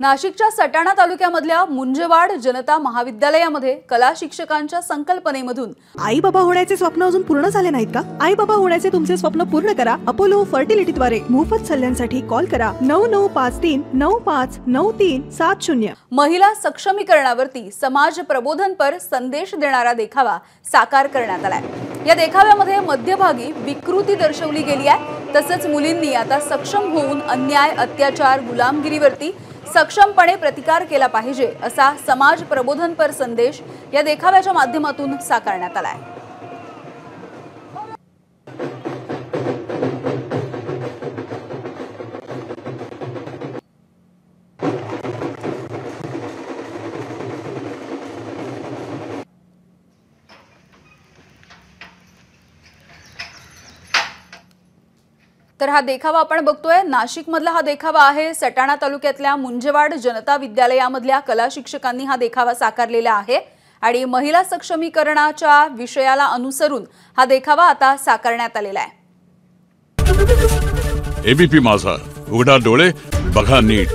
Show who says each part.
Speaker 1: नाशिकच्या सटाणा तालुक्यामधल्या मुंजेवाड जनता महाविद्यालयामध्ये कला शिक्षकांच्या संकल्पनेमधून
Speaker 2: आई बाबा होण्याचे स्वप्न अजून पूर्ण झाले नाहीत का? आई बाबा होण्याचे तुमचे स्वप्न पूर्ण करा अपोलो फर्टिलिटीद्वारे. मोफत सल्ल्यांसाठी कॉल करा 9953959370.
Speaker 1: महिला सक्षमीकरणावरती समाज प्रबोधनपर संदेश देणारा देखावा साकार करण्यात आलाय. या देखाव्यामध्ये मध्यभागी विकृती दर्शवली गेली आहे. तसंच मुलींनी आता सक्षम होऊन अन्याय, अत्याचार, गुलामगिरीवरती सक्षमपणे प्रतिकार केला पाहिजे असा समाज प्रबोधनपर संदेश या देखाव्याच्या माध्यमातून साकारण्यात आलाय. तर हा देखावा आपण बघतोय. नाशिक मधला हा देखावा आहे. सटाणा तालुक्यातल्या मुंजेवाड जनता विद्यालयामधल्या कला शिक्षकांनी हा देखावा साकारलेला आहे आणि महिला सक्षमीकरणाच्या विषयाला अनुसरून हा देखावा आता साकारण्यात आलेला आहे.
Speaker 3: एबीपी माझा, उघडा डोळे बघा नीट.